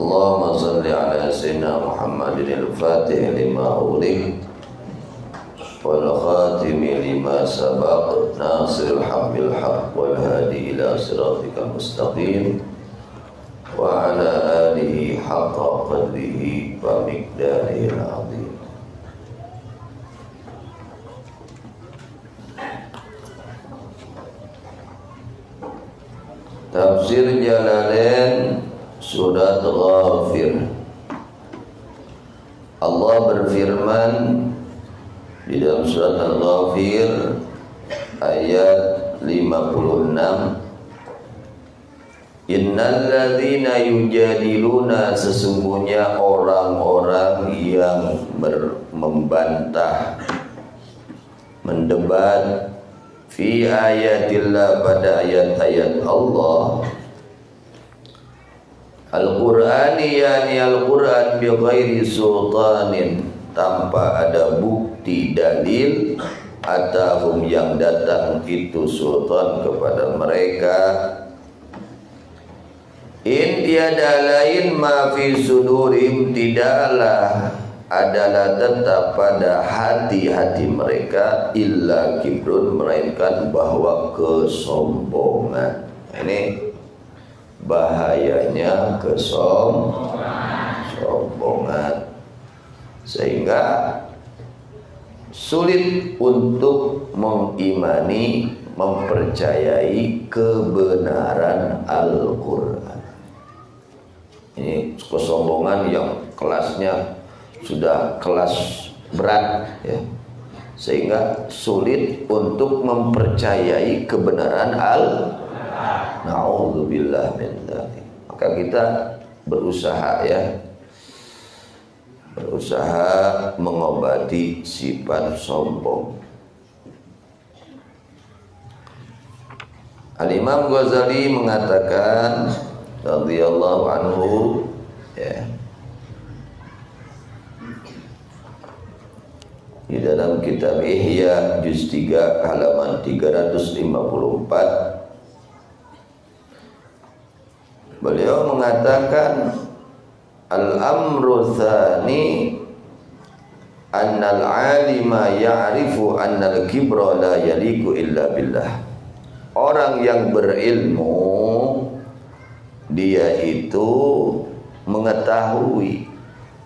Allahumma salli ala sayyidina Muhammadin al-Fatih lima ulik wal khatimi lima sabaq nasiril haq bil haq wal hadi ila siratikal mustaqim wa ala alihi haqqa qadrihi wa miqdarihi al-azim. Tafsir Jalalain Surat Ghafir. Allah berfirman di dalam surat Al-Ghafir ayat 56, Innal ladzina yujadiluna, sesungguhnya orang-orang yang membantah, mendebat fi ayatillah, pada ayat-ayat Allah, Al-Qur'ani, yani Al-Qur'an, bi ghairi sultanin, tanpa ada bukti dalil, atahum, yang datang itu sultan kepada mereka, in, tiada lain, ma fi sudurim, tidaklah adalah tetap pada hati-hati mereka, illa kibrun, melainkan bahwa kesombongan. Ini bahayanya kesombongan, sehingga sulit untuk mengimani, mempercayai kebenaran Al-Quran. Ini kesombongan yang kelasnya sudah kelas berat, ya, sehingga sulit untuk mempercayai kebenaran Na'udzubillah min dzalik. Maka kita berusaha, ya, berusaha mengobati sifat sombong. Al-Imam Ghazali mengatakan radhiyallahu anhu, ya, di dalam kitab Ihya juz 3 halaman 354, beliau mengatakan al-amru tsani annal alima ya'rifu annal kibra la yaliku illa billah. Orang yang berilmu, dia itu mengetahui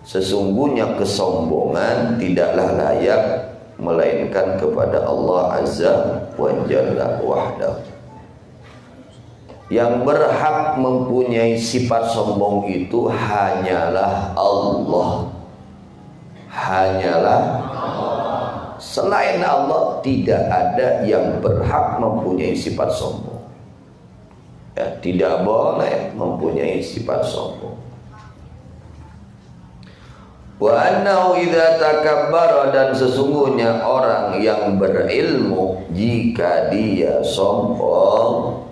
sesungguhnya kesombongan tidaklah layak melainkan kepada Allah Azza wa Jalla wahdahu. Yang berhak mempunyai sifat sombong itu hanyalah Allah. Hanyalah Allah. Selain Allah tidak ada yang berhak mempunyai sifat sombong. Ya, tidak boleh mempunyai sifat sombong. Wa annahu idza takabbara, dan sesungguhnya orang yang berilmu jika dia sombong,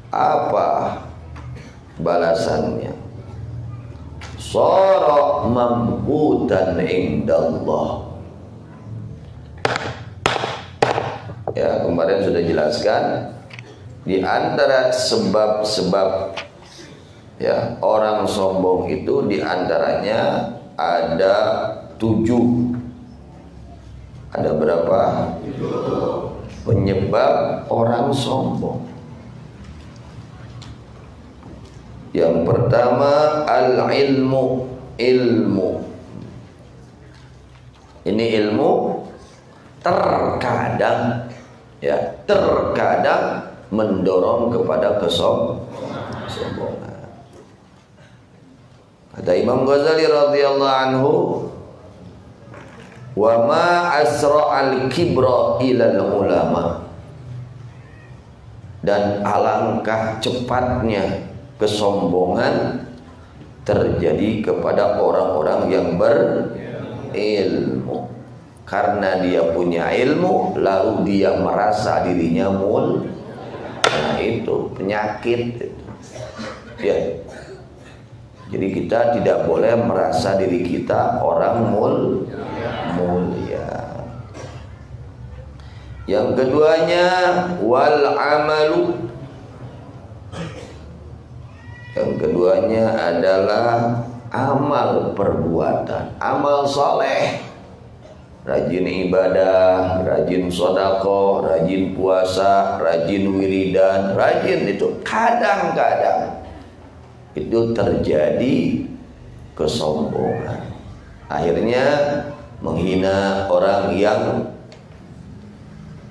apa balasannya? Shara mamqutan indallah. Ya, kemarin sudah jelaskan di antara sebab-sebab, ya, orang sombong itu di antaranya ada 7. Ada berapa? 7 penyebab orang sombong. Yang pertama al-ilmu, ilmu. Ini ilmu terkadang, ya, terkadang mendorong kepada kesombongan. Kata Imam Ghazali radhiyallahu anhu, wa ma asra'al kibra ilal ulama, dan alangkah cepatnya kesombongan terjadi kepada orang-orang yang berilmu. Karena dia punya ilmu, lalu dia merasa dirinya mulia. Nah, itu penyakit, ya. Jadi kita tidak boleh merasa diri kita orang mulia. Yang keduanya wal amalu, Yang keduanya adalah amal perbuatan, amal soleh. Rajin ibadah, rajin sedekah, rajin puasa, rajin wiridan, rajin itu. Kadang-kadang itu terjadi kesombongan. Akhirnya menghina orang yang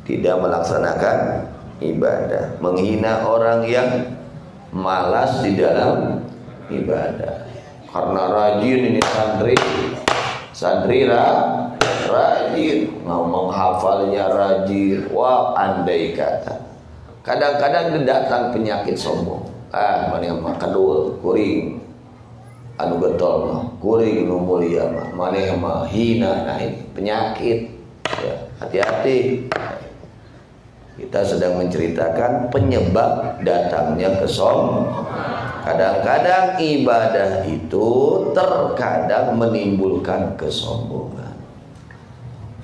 tidak melaksanakan ibadah, menghina orang yang malas di dalam ibadah. Karena rajin ini santri rajin, menghafalnya rajin. Wah, andai kata kadang-kadang datang penyakit sombong. Mana mah kedul kuring anu getol mah kuring nu mulia mah maneh mah hina. Nah, ini penyakit ya, hati-hati. Kita sedang menceritakan penyebab datangnya kesombongan. Kadang-kadang ibadah itu terkadang menimbulkan kesombongan.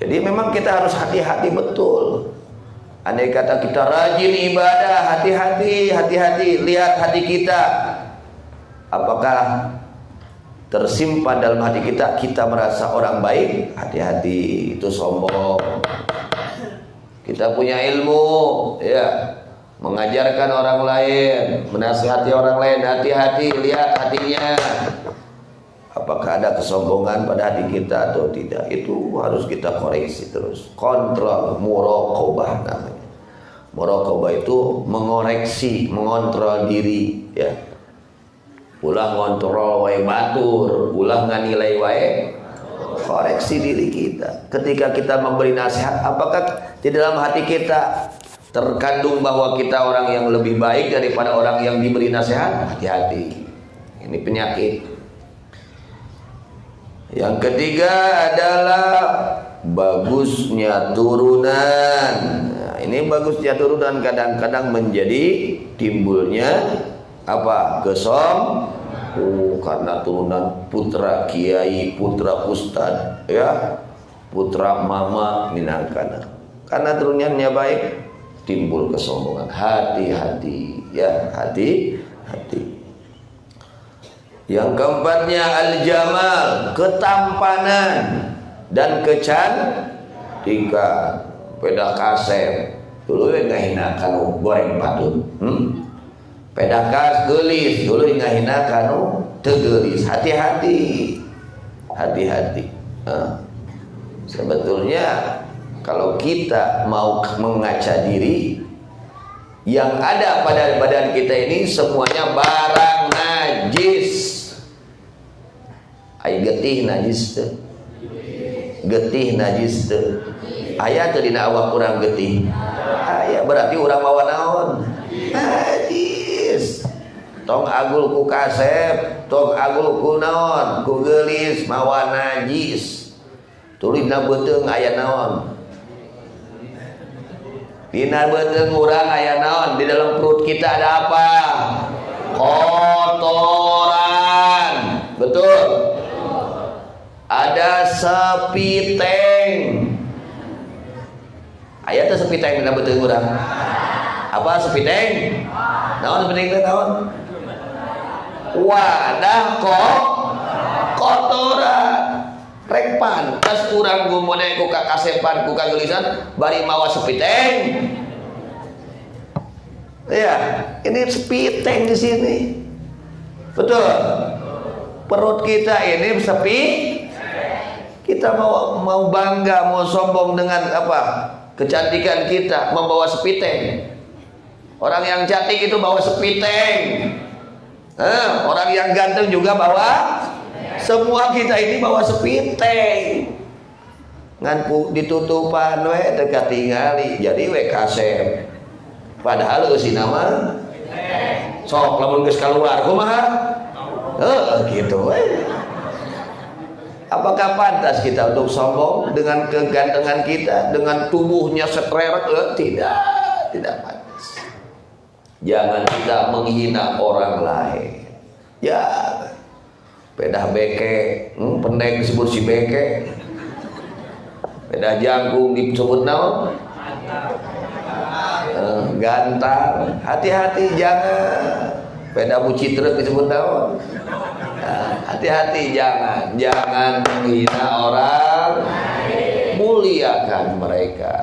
Jadi memang kita harus hati-hati betul. Andai kata kita rajin ibadah, hati-hati, lihat hati kita. Apakah tersimpan dalam hati kita, kita merasa orang baik? Hati-hati, itu sombong. Kita punya ilmu, ya, mengajarkan orang lain, menasihati orang lain, hati-hati, lihat hatinya. Apakah ada kesombongan pada hati kita atau tidak? Itu harus kita koreksi terus. Kontrol, muraqabah namanya. Muraqabah itu mengoreksi, mengontrol diri, ya. Ulah ngontrol wae batur, ulah nganilai wae. Koreksi diri kita. Ketika kita memberi nasihat, apakah di dalam hati kita terkandung bahwa kita orang yang lebih baik daripada orang yang diberi nasihat? Hati-hati. Ini penyakit. Yang ketiga adalah bagusnya turunan. Nah, ini bagusnya turunan kadang-kadang menjadi timbulnya apa? Karena turunan putra kiai, putra ustad, ya, putra mama minangkana. Karena turunannya baik, timbul kesombongan. Hati-hati, ya, hati-hati. Yang keempatnya al-jamal, ketampanan dan kecantikan. Pedah kasep, dulu ngahinakan goreng patut. Pedah kas gelis, dulu ngahinakan tegelis. Hati-hati, hati-hati. Sebetulnya kalau kita mau mengaca diri, yang ada pada badan kita ini semuanya barang najis. Ai getih najis teh. Getih najis teh. Aya teu dina awak urang getih. Aya berarti urang mawa naon? Najis. Tong agul ku kasep, tong agul ku naon? Ku geulis mawa najis. Tulidna beuteung aya naon? Dina beuteung urang aya naon? Di dalam perut kita ada apa? Kotoran. Betul? Ada sepiteng. Aya teh sepiteng dina beuteung urang. Apa sepiteng? Naon sepiteng teh naon? Wadah kotoran. Rek pantas urang gumone ku kakasepan ku kageulisan bari mawa sepiteng. Ya, ini sepiteng di sini. Betul. Perut kita ini sepi. Kita mau bangga, mau sombong dengan apa? Kecantikan kita, membawa sepiteng. Orang yang cantik itu bawa sepiteng. Orang yang ganteng juga bawa. Semua kita ini bawa sepiteng. Ngan ditutupan we teu katingali, jadi we kasep. Padahal eusi nama sok lamun geus kaluar kumaha? Gitu we. Apakah pantas kita untuk sombong dengan kegantengan kita, dengan tubuhnya setreret? Tidak pantas. Jangan kita menghina orang lain. Ya, pedah beke, pendek disebut si beke. Pedah jangkung disebut naon? Gantar. Hati-hati, jangan. Peda bucitrek disebut naon. Hati-hati, jangan menghina orang, muliakan mereka.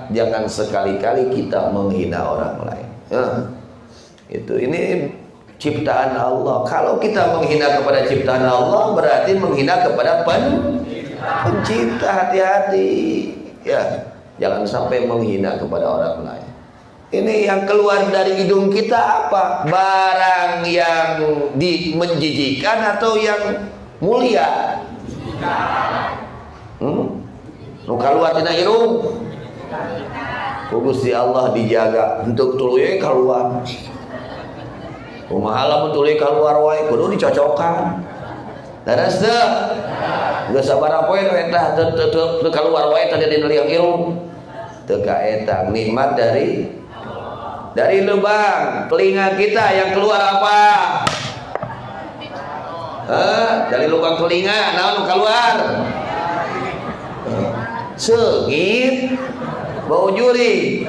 Jangan sekali-kali kita menghina orang lain. Ini ciptaan Allah. Kalau kita menghina kepada ciptaan Allah, berarti menghina kepada pencipta. Hati-hati, ya, jangan sampai menghina kepada orang lain. Ini yang keluar dari hidung kita apa? Barang yang menjijikan atau yang mulia? Nu keluar tina irung. Gusti Allah dijaga untuk tuluy keluar. Kumaha lamun tuluy keluar wae kudu dicocokkan. Daras teu? Geus sabaraha poe eta teu keluar wae tadi dina liang irung. Teu kaeta nikmat dari lubang telinga kita yang keluar apa? Dari lubang telinga, naon keluar? Seungit, bau juri.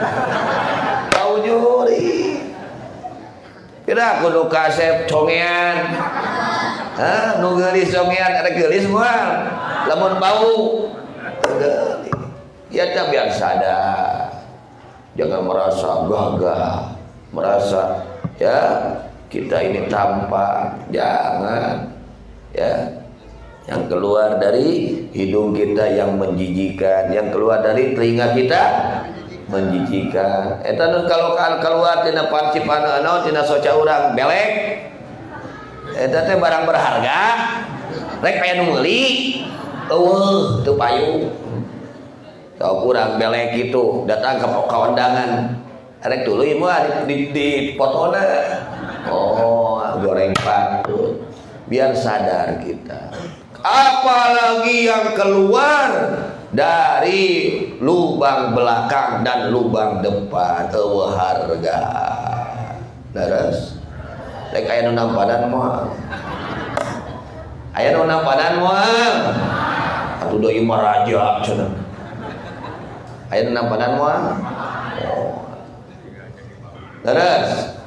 Kira kudu kasep congean. Nu geulis congean ada geulis moal. Lamun bau. Ya tak biar sadar. Jangan merasa gagah, merasa ya kita ini tampan. Jangan, ya. Yang keluar dari hidung kita yang menjijikan, yang keluar dari telinga kita menjijikan. Eta kalau keluar tina pancipan anaon tina soca urang belek. Eta teh barang berharga. Rek aya nu meuli. Eueuh, teu payu. Kalau kurang belek itu datang ke kawandangan, arek tuluy moal di potona. Oh, goreng patut. Biar sadar kita. Apalagi yang keluar dari lubang belakang dan lubang depan, eueuh harga. Daras. Rek aya nu nampadan moal. Aya nu nampadan moal. Atuh deui mah raja cenah. Ayat nampadan moal. Terus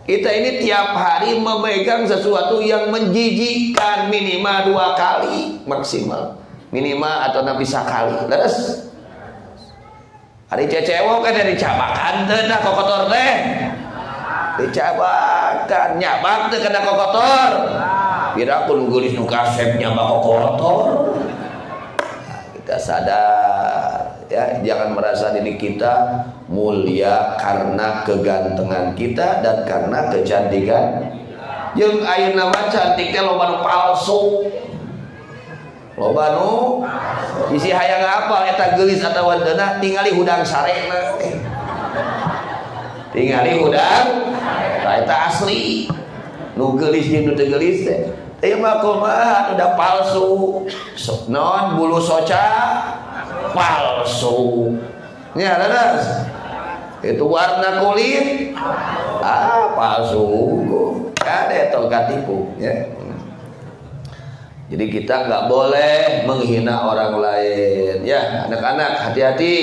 kita ini tiap hari memegang sesuatu yang menjijikkan minimal 2 kali maksimal. Minimal atau nabi sakali. Terus hari cecewok kan dari cabakan teh dah kokotor teh. Dicabakan nyabak teh kana kokotor. Kira kun geulis nu kasep nyabak kokotor. Kita sadar. Ya, jangan merasa diri kita mulia karena kegantengan kita dan karena kecantikan. Jeung ayeuna mah cantik teh loba nu palsu. Loba nu isi hayang apal eta geulis atawa deuna tingali hudang sarena. Tingali hudang eta asli. Nu geulis jeung nu teu geulis teh. Teh mah kumaha udah palsu. Non bulu soca palsu. Ya, Dadas. Itu warna kulit palsu. Kade tong katipu, ya. Jadi kita nggak boleh menghina orang lain, ya. Anak-anak hati-hati,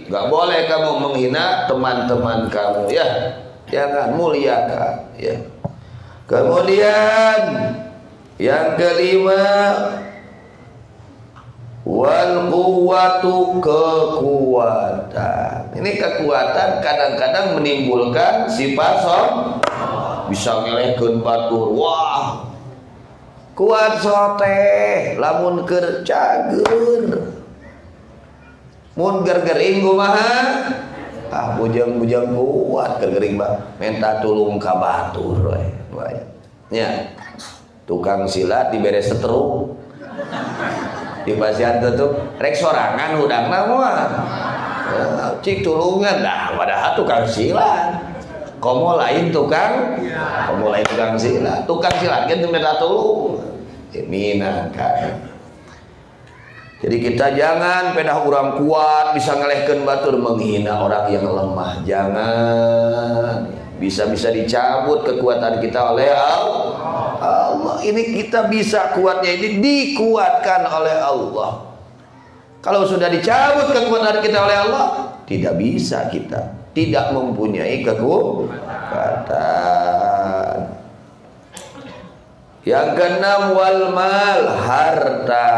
nggak boleh kamu menghina teman-teman kamu, ya. Jangan, muliakan, ya. Kemudian yang kelima, wal quwwatu, kekuatan. Ini kekuatan kadang-kadang menimbulkan sifat bisa ngelehkeun batur. Wah, kuat sote lamun keur cager. Mun gergering kumaha? Bujang-bujang kuat gergering mah minta tulung ka batur we. Nya. Tukang silat dibere setruk. Di pasian tutup rek sorangan hudangna moal. Cik tulungan dah padahal tukang silat. Komo lain tukang silat. Tukang silat kan minta tulung. Mina kan. Jadi kita jangan pedah urang kuat bisa ngelehkeun batur menghina orang yang lemah. Jangan. Bisa-bisa dicabut kekuatan kita oleh Allah. Ini kita bisa kuatnya ini dikuatkan oleh Allah. Kalau sudah dicabut kekuatan kita oleh Allah, tidak bisa kita, tidak mempunyai kekuatan. Yang keenam wal mal, harta.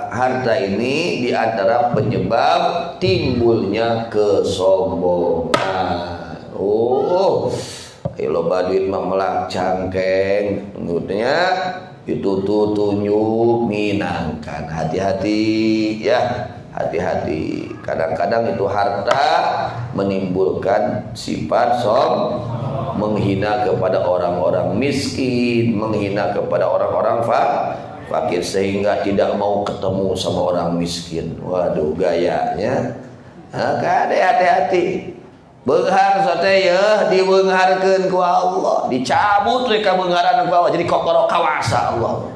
Harta ini diantara penyebab timbulnya kesombongan. Loba duit mah melak cangkeng, menurutnya itu tuh tunjuk minangkan. Hati-hati ya, hati-hati. Kadang-kadang itu harta menimbulkan sifat menghina kepada orang-orang miskin, menghina kepada orang-orang fakir, sehingga tidak mau ketemu sama orang miskin. Waduh gayanya. Kade hati-hati. Beunghar sate ya dibeungharkeun ku Allah, dicabut we ka beungharan ku Allah jadi kokoro kawasa Allah.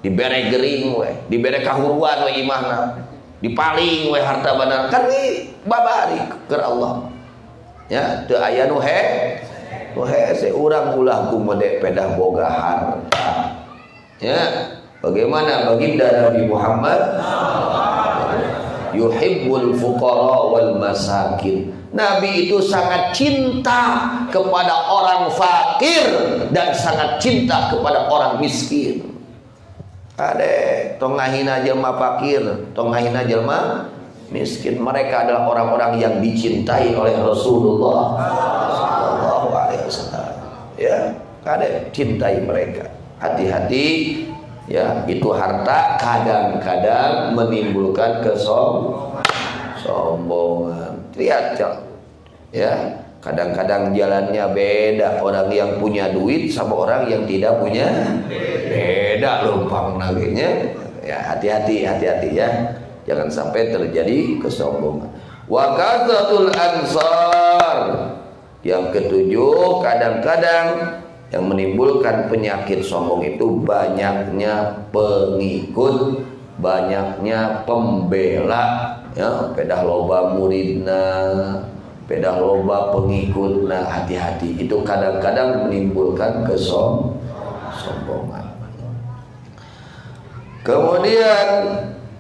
Dibere gering we, dibere kahuruan we imahna. Dipaling we harta benar kan we babari keur Allah. Ya, teu aya nu hese urang ulah kumede pedah boga harta. Ya, bagaimana baginda Nabi Muhammad yuhibbul fuqara wal masakin. Nabi itu sangat cinta kepada orang fakir dan sangat cinta kepada orang miskin. Ade, tong ngahina jelema fakir, tong ngahina jelema miskin. Mereka adalah orang-orang yang dicintai oleh Rasulullah sallallahu alaihi wasallam. Ya, kade cintai mereka. Hati-hati ya, itu harta kadang-kadang menimbulkan kesombongan. Lihat ya, kadang-kadang jalannya beda. Orang yang punya duit sama orang yang tidak punya beda lompang naginya. Ya, hati-hati ya, jangan sampai terjadi kesombongan. Wa kazatul ansar. Yang ketujuh, kadang-kadang yang menimbulkan penyakit sombong itu banyaknya pengikut, banyaknya pembela. Ya, pedah loba muridna, pedah loba pengikutna, hati-hati. Itu kadang-kadang menimbulkan kesombongan. Kemudian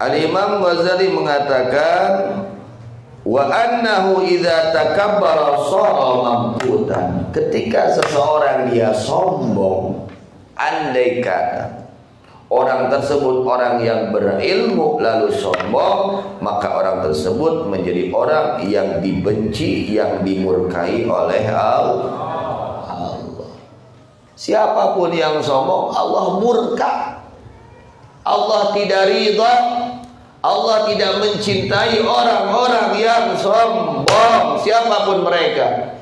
Al-Imam Ghazali mengatakan wa annahu idza takabbara shara mamqutan. Ketika seseorang dia sombong, andai kata orang tersebut orang yang berilmu lalu sombong, maka orang tersebut menjadi orang yang dibenci, yang dimurkai oleh Allah. Siapapun yang sombong, Allah murka. Allah tidak ridha. Allah tidak mencintai orang-orang yang sombong, siapapun mereka.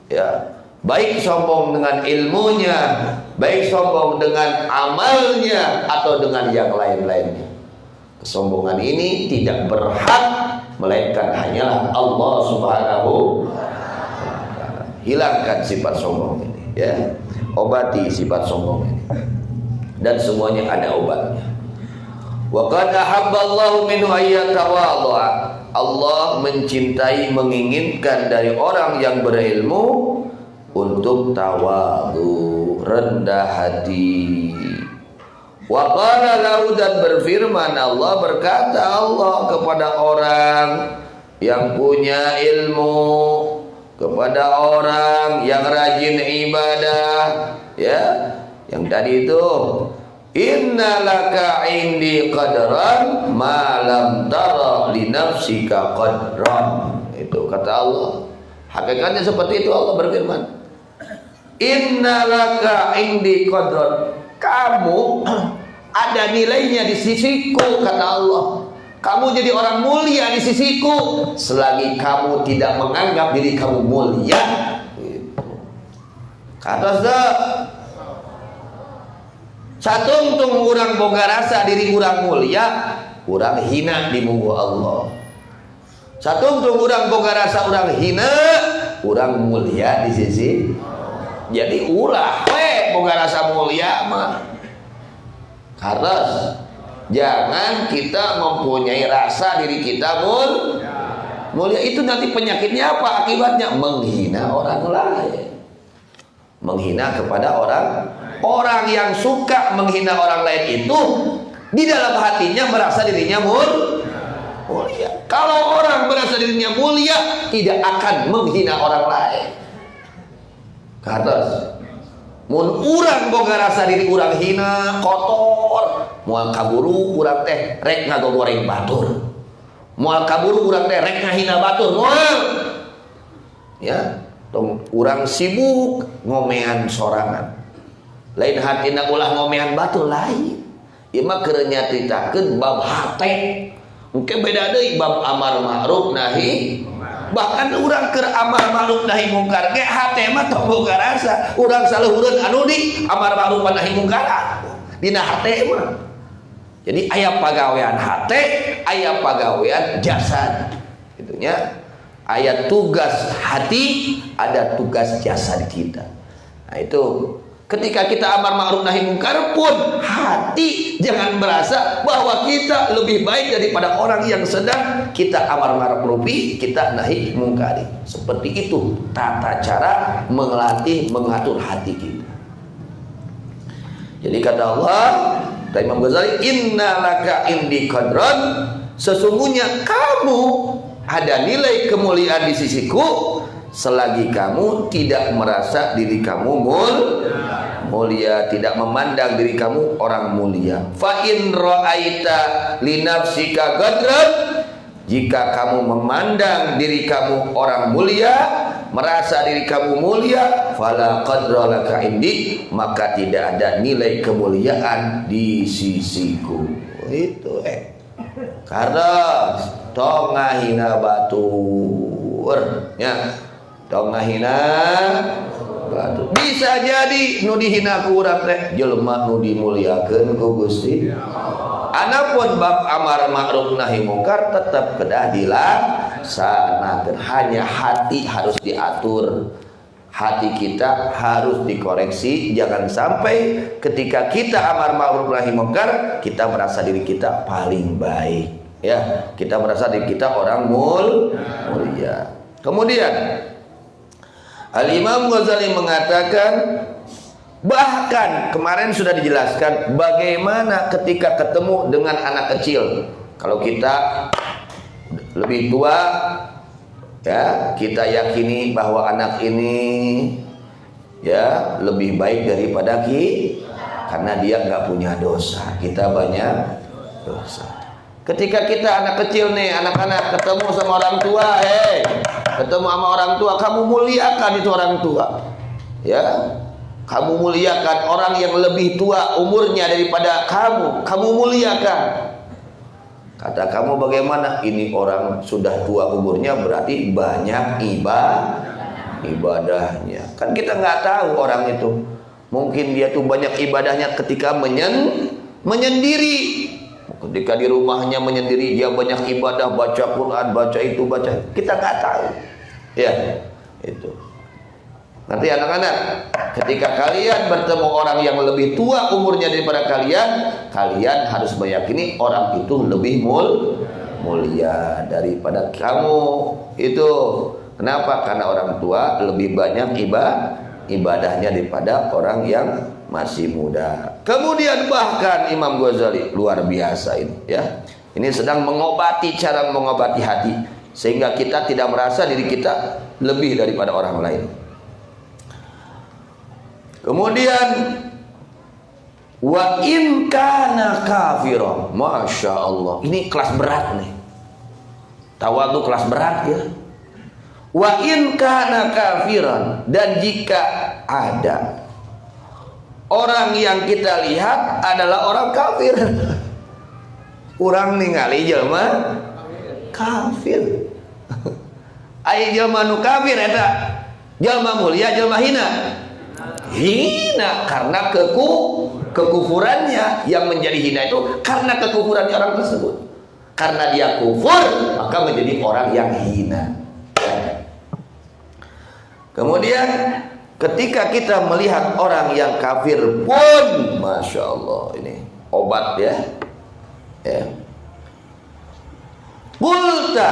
Ya, baik sombong dengan ilmunya, baik sombong dengan amalnya, atau dengan yang lain-lainnya. Kesombongan ini tidak berhak, melainkan hanyalah Allah Subhanahu wa ta'ala. Hilangkan sifat sombong ini, ya. Obati sifat sombong ini. Dan semuanya ada obatnya. Wa qad ahabballahu minhu ayyatawadha. Allah mencintai, menginginkan dari orang yang berilmu untuk tawadhu, rendah hati. Wa qala lahu, dan berfirman Allah, berkata Allah kepada orang yang punya ilmu, kepada orang yang rajin ibadah, ya, yang tadi itu, innalaka indi qadran ma lam tara li nafsika qadran. Itu kata Allah. Hakikatnya seperti itu. Allah berfirman, innalaka indi qadran. Kamu ada nilainya di sisiku, kata Allah. Kamu jadi orang mulia di sisiku selagi kamu tidak menganggap diri kamu mulia. Gitu. Kata satungtung urang boga rasa diri urang mulia, urang hina di muka Allah. Satungtung urang boga rasa urang hina, urang mulia di sisi. Jadi ulah we boga rasa mulia mah. Harus jangan kita mempunyai rasa diri kita mulia. Itu nanti penyakitnya apa? Akibatnya menghina orang lain. Menghina kepada orang yang suka menghina orang lain itu di dalam hatinya merasa dirinya mulia. Kalau orang merasa dirinya mulia, tidak akan menghina orang lain. Karena Mun urang boga rasa diri urang hina, kotor, moal kaburu urang teh rek ngagoreng batur. Moal kaburu urang teh rek ngahina batur, moal. Ya, tong urang sibuk ngomean sorangan. Lain hatina ulah ngomean batur lain. Ieu mah keur nyaritakeun bab hate. Mungkin beda deui bab amar ma'ruf nahi. Bahkan urang keur amar ma'ruf nahi mungkar ge hate mah tong boga rasa. Urang saluhureun anu di amar ma'ruf nahi mungkar dina hate mah. Jadi aya pagawean hate, aya pagawean jasad. Gitu nya. Aya tugas hati, ada tugas jasad kita. Nah itu ketika kita amar ma'ruf nahi mungkar pun hati jangan merasa bahwa kita lebih baik daripada orang yang sedang kita amar ma'ruf kita nahi mungkari. Seperti itu tata cara melatih mengatur hati kita. Jadi kata Allah, kata Imam Ghazali, innalaka indi qadran, sesungguhnya kamu ada nilai kemuliaan di sisiku selagi kamu tidak merasa diri kamu mulia, tidak memandang diri kamu orang mulia. Fa in ra'aita li nafsika gadran, jika kamu memandang diri kamu orang mulia, merasa diri kamu mulia, fala qadra laka indi, maka tidak ada nilai kemuliaan di sisiku. Itu karena tong ngahina batur ya, tong ngahina batur. Bisa jadi nu dihina ku urang teh jelema nu dimuliakeun ku Gusti. Anapun bab amar ma'ruf nahi mungkar tetap kedah dilaksanakeun. Hanya hati harus diatur. Hati kita harus dikoreksi. Jangan sampai ketika kita amar ma'ruf nahi mungkar kita merasa diri kita paling baik. Ya, kita merasa diri kita orang mulia. Kemudian Al-Imam Ghazali mengatakan, bahkan kemarin sudah dijelaskan bagaimana ketika ketemu dengan anak kecil. Kalau kita lebih tua, ya kita yakini bahwa anak ini ya lebih baik daripada kita karena dia nggak punya dosa, kita banyak dosa. Ketika kita anak kecil nih, anak-anak ketemu sama orang tua, ketemu sama orang tua, kamu muliakan itu orang tua, ya, kamu muliakan orang yang lebih tua umurnya daripada kamu muliakan. Kata kamu bagaimana? Ini orang sudah tua umurnya berarti banyak ibadahnya. Kan kita nggak tahu orang itu, mungkin dia tuh banyak ibadahnya ketika menyendiri. Ketika di rumahnya menyendiri dia banyak ibadah, baca Quran, baca itu, baca. Kita nggak tahu. Ya, itu. Nanti anak-anak, ketika kalian bertemu orang yang lebih tua umurnya daripada kalian, kalian harus meyakini orang itu lebih mulia daripada kamu. Itu kenapa? Karena orang tua lebih banyak ibadahnya daripada orang yang masih muda. Kemudian bahkan Imam Ghazali luar biasa ini, ya. Ini sedang cara mengobati hati sehingga kita tidak merasa diri kita lebih daripada orang lain. Kemudian wa in kana kafiran, masya Allah, ini kelas berat nih. Tawadhu kelas berat ya. Wa in kana kafiran, dan jika ada orang yang kita lihat adalah orang kafir, urang ningali jelema kafir. Ai jelema nu kafir eta jelema mulia, jelema hina karena kekufurannya. Yang menjadi hina itu karena kekufurannya orang tersebut. Karena dia kufur maka menjadi orang yang hina. Kemudian ketika kita melihat orang yang kafir pun, masya Allah, ini obat ya. Qulta,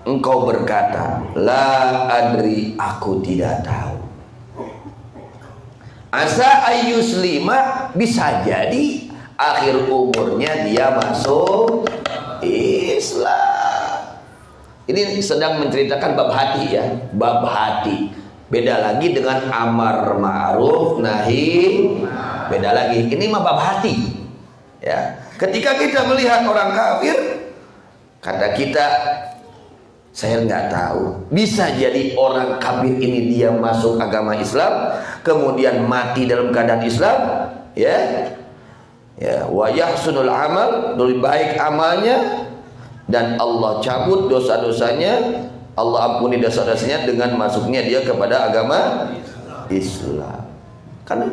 engkau berkata, la adri, aku tidak tahu. Asa ayyuslima, bisa jadi akhir umurnya dia masuk Islam. Ini sedang menceritakan bab hati ya, bab hati. Beda lagi dengan amar ma'ruf nahi, beda lagi. Ini mah bab hati. Ya, ketika kita melihat orang kafir, kata kita, saya nggak tahu. Bisa jadi orang kafir ini dia masuk agama Islam, kemudian mati dalam keadaan Islam, ya. Ya, wa yahsunul amal, lebih baik amalnya, dan Allah cabut dosa-dosanya, Allah ampuni dosa-dosanya dengan masuknya dia kepada agama Islam. Karena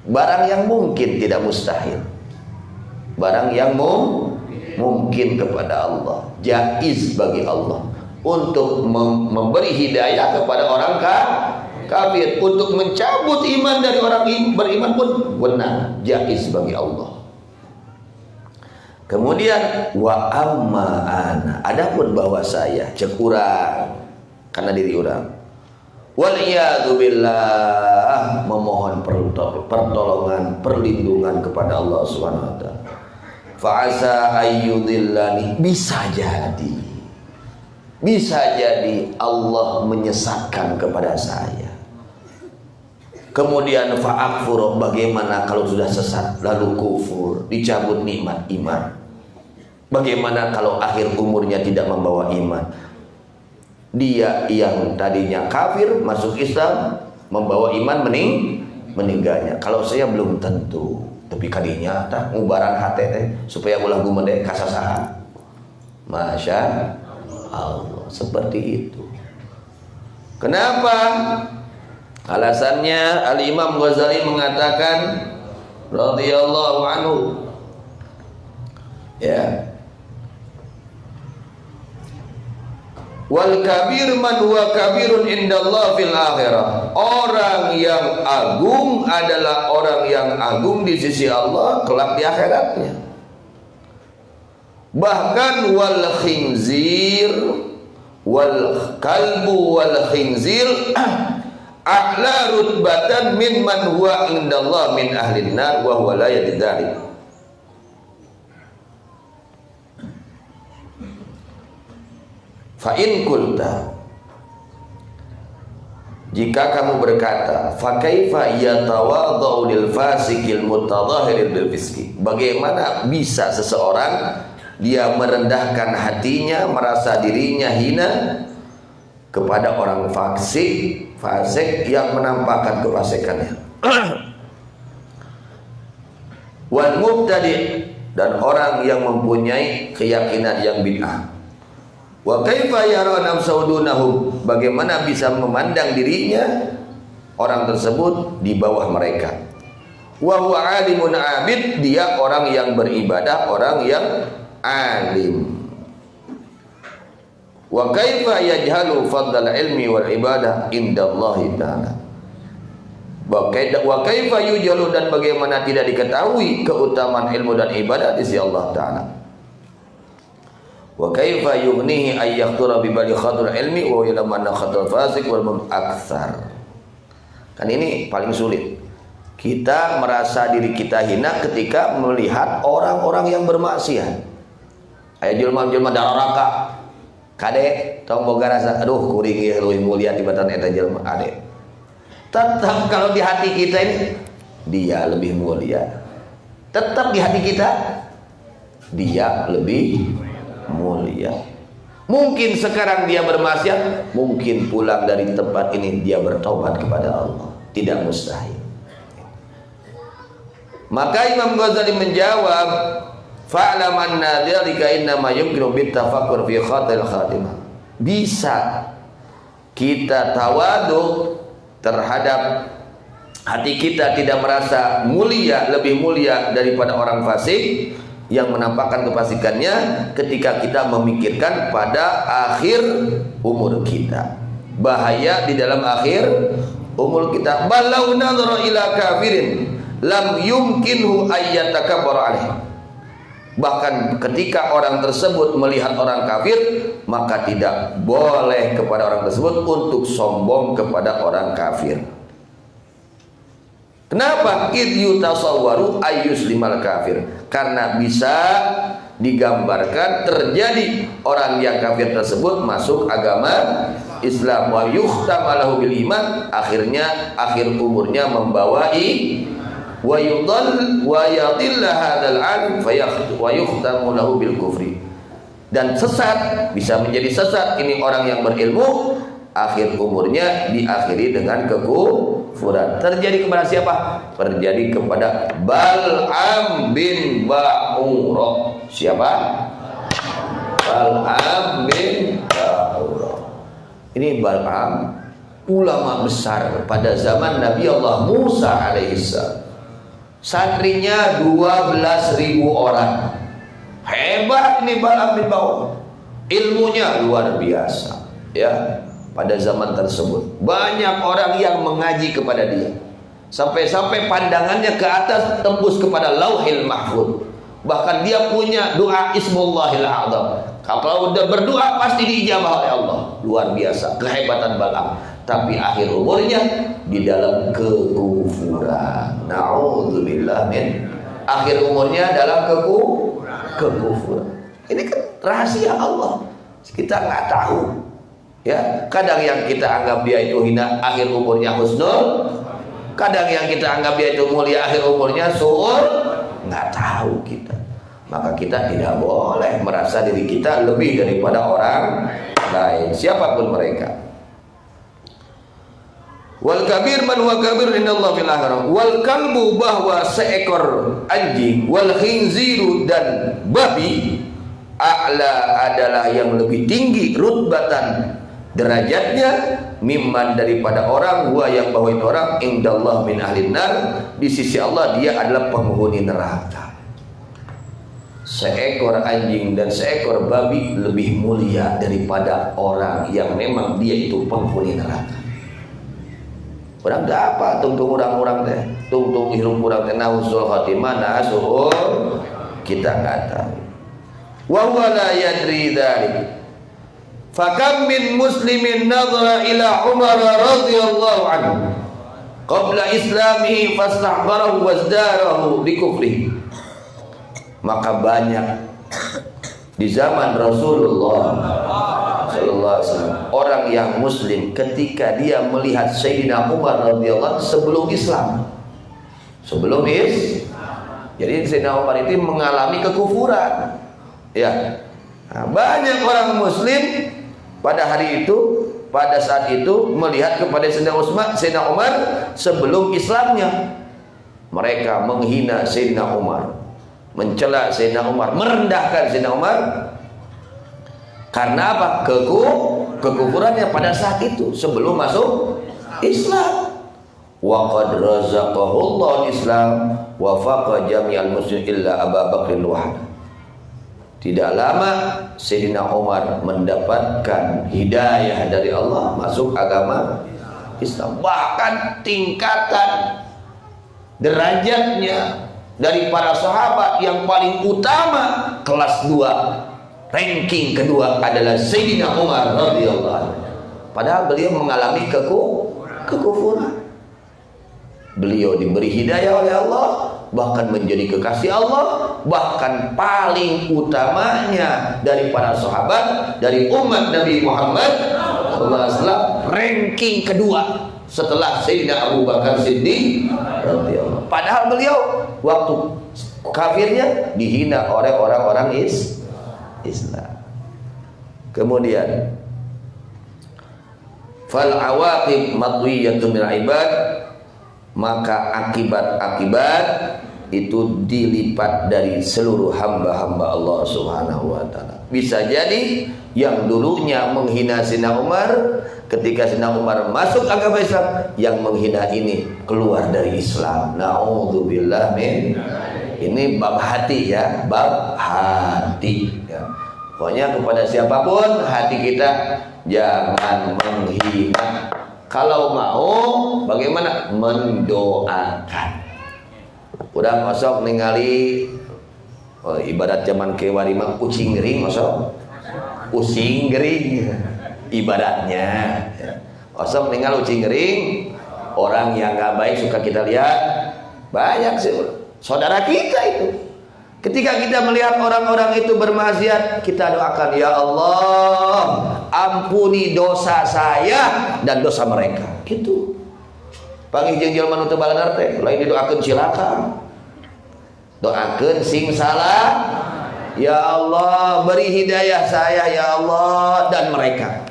barang yang mungkin tidak mustahil. Barang yang mungkin kepada Allah, jaiz bagi Allah untuk memberi hidayah kepada orang kafir, untuk mencabut iman dari orang beriman pun benar, jaiz bagi Allah. Kemudian wa amma ana, adapun bahwa saya cek urang karena diri urang, wal iyadu billah, memohon pertolongan, perlindungan kepada Allah Subhanahu wa taala. Fa asa ayyudillani, bisa jadi Allah menyesatkan kepada saya. Kemudian fa'akfur, bagaimana kalau sudah sesat lalu kufur, dicabut nikmat iman. Bagaimana kalau akhir umurnya tidak membawa iman? Dia yang tadinya kafir masuk Islam, membawa iman meninggalnya. Kalau saya belum tentu, tapi kadinya tah ngubaran hate teh supaya ulah gumede kasasaha. Masya Allah, seperti itu. Kenapa? Alasannya Al-Imam Ghazali mengatakan radhiyallahu anhu, ya, wal kabir man huwa kabirun indallah fil akhirah. Orang yang agung adalah orang yang agung di sisi Allah kelak di akhiratnya. Bahkan wal khinzir wal kalbu wal khinzir a'la rutbatan min man huwa indallah min ahlin nar wa huwa la yadhalik. Fa in qulta, jika kamu berkata, fa kaifa yatawadhu lil fasikil mutadhahir bil fiski, bagaimana bisa seseorang dia merendahkan hatinya, merasa dirinya hina kepada orang fasik yang menampakkan kefasikannya. Wal mubtadi, dan orang yang mempunyai keyakinan yang bid'ah. Wa kaifa yara nafsahu dunahu, bagaimana bisa memandang dirinya orang tersebut di bawah mereka. Wa huwa alimun abid, dia orang yang beribadah, orang yang alim. Wa kaifa yajhalu fadl ilmi wal ibadah indallahi ta'ala. Wa kaifa yujhalu, dan bagaimana tidak diketahui keutamaan ilmu dan ibadah di sisi Allah Ta'ala. Wa kaifa yughnihi ay yaqtura bi bali khatul ilmi wa ya'lamu anna khatul fasik wal aktsar. Kan ini paling sulit. Kita merasa diri kita hina ketika melihat orang-orang yang bermaksiat. Aya jelema-jelema dararaka. Kade tong boga rasa aduh kuring ieu leuwih mulia tibatan eta jelema ade. Tetap kalau di hati kita ini dia lebih mulia. Tetap di hati kita dia lebih mulia. Mungkin sekarang dia bermaksiat, mungkin pulang dari tempat ini dia bertobat kepada Allah. Tidak mustahil. Maka Imam Ghazali menjawab, fa'lam anna dzalika innama yumkinu bit tafakkur fi khatil khatimah. Bisa kita tawadhu terhadap hati kita tidak merasa mulia, lebih mulia daripada orang fasik yang menampakkan kefasikannya ketika kita memikirkan pada akhir umur kita. Bahaya di dalam akhir umur kita. Balau nadhara ila kafirin lam yumkinhu ayyatakabbara alaih. Bahkan ketika orang tersebut melihat orang kafir, maka tidak boleh kepada orang tersebut untuk sombong kepada orang kafir. Kenapa? Id yutasawwaru ayyuslimal kafir. Karena bisa digambarkan terjadi orang yang kafir tersebut masuk agama Islam wa yuhtama lahu bil iman, akhirnya akhir umurnya membawa wa yudall wa yadilla hadzal alim wa yuhtamu lahu bil kufri, dan sesat, bisa menjadi sesat ini orang yang berilmu, akhir umurnya diakhiri dengan kekufuran. Terjadi kepada siapa? Terjadi kepada Bal'am bin Ba'ura. Siapa? Bal'am bin Ba'ura. Ini Bal'am, ulama besar pada zaman Nabi Allah Musa alaihissalam. Santrinya 12.000 orang. Hebat ini Bal'am bin Ba'ura. Ilmunya luar biasa, ya. Pada zaman tersebut banyak orang yang mengaji kepada dia, sampai-sampai pandangannya ke atas tembus kepada Lauhil Mahfuz. Bahkan dia punya doa Ismullahil A'zam. Kalau udah berdoa pasti diijabah oleh Allah. Luar biasa kehebatan Bal'am. Tapi akhir umurnya di dalam kekufuran. Na'udzubillah min. Akhir umurnya dalam kekufuran. Ini kan rahasia Allah. Kita nggak tahu. Ya, kadang yang kita anggap dia itu hina, akhir umurnya husnul. Kadang yang kita anggap dia itu mulia, akhir umurnya su'ur. Nggak tahu kita. Maka kita tidak boleh merasa diri kita lebih daripada orang lain, siapapun mereka. Wal kabir man wa kabir indallah fil akhirah. Wal kalbu, bahwa seekor anjing, wal khinziru, dan babi, a'la, adalah yang lebih tinggi rutbatan derajatnya, mimman, daripada orang, wa, yang bahwa itu orang, indallah min ahlin nar, di sisi Allah dia adalah penghuni neraka. Seekor anjing dan seekor babi lebih mulia daripada orang yang memang dia itu penghuni neraka. Orang dah apa tungtung orang-orang teh, tungtung hirup orang teh, nausul khatimah nasuhur, kita nggak tahu. Wa huwa la yadri dzalik. Fakam min muslimin nadhara ila Umar radhiyallahu anhu qabla islamihi fastahbarahu wazdarahu bi kufrihi. Maka banyak di zaman Rasulullah sallallahu alaihi wasallam orang yang muslim ketika dia melihat Sayyidina Umar radhiyallahu anhu sebelum Islam. Jadi Sayyidina Umar itu mengalami kekufuran. Ya. Nah, banyak orang muslim pada hari itu, pada saat itu melihat kepada Sayyidina Umar sebelum Islamnya. Mereka menghina Sayyidina Umar, mencela Sayyidina Umar, merendahkan Sayyidina Umar. Karena apa? Kekufurannya pada saat itu sebelum masuk Islam. Wa qad razaqahu Allahu al-Islam wa faqa jami'al muslimin illa Abu Bakr wahda. Tidak lama Sayyidina Umar mendapatkan hidayah dari Allah, masuk agama Islam. Bahkan tingkatan derajatnya dari para sahabat yang paling utama, kelas 2, ranking kedua adalah Sayyidina Umar radhiyallahu anhu. Padahal beliau mengalami kekufuran. Beliau diberi hidayah oleh Allah, bahkan menjadi kekasih Allah, bahkan paling utamanya dari para sahabat, dari umat Nabi Muhammad SAW, ranking kedua setelah Sayyidina Abu Bakar Siddiq radhiyallahu. Padahal beliau waktu kafirnya dihina oleh orang-orang Islam. Kemudian fal awaqib matwiyatun min ibad, maka akibat-akibat itu dilipat dari seluruh hamba-hamba Allah Subhanahu wa taala. Bisa jadi yang dulunya menghina Sayyidina Umar, ketika Sayyidina Umar masuk agama Islam, yang menghina ini keluar dari Islam. Na'udzubillah min. Ini bab hati ya, bab hati ya. Pokoknya kepada siapapun hati kita jangan menghina. Kalau mau bagaimana? Mendoakan. Udah masuk ningali ibadat zaman kewari mah kucing gering masuk. Kucing gering ibadatnya. Masuk ningali kucing gering, orang yang gak baik suka kita lihat. Banyak sih saudara kita itu. Ketika kita melihat orang-orang itu bermaksiat, kita doakan, ya Allah, ampuni dosa saya dan dosa mereka. Gitu. Panggih jeung jelema nu teu balanar teh, lain didoakeun cilaka. Doakeun sing salah. Ya Allah, beri hidayah saya ya Allah dan mereka.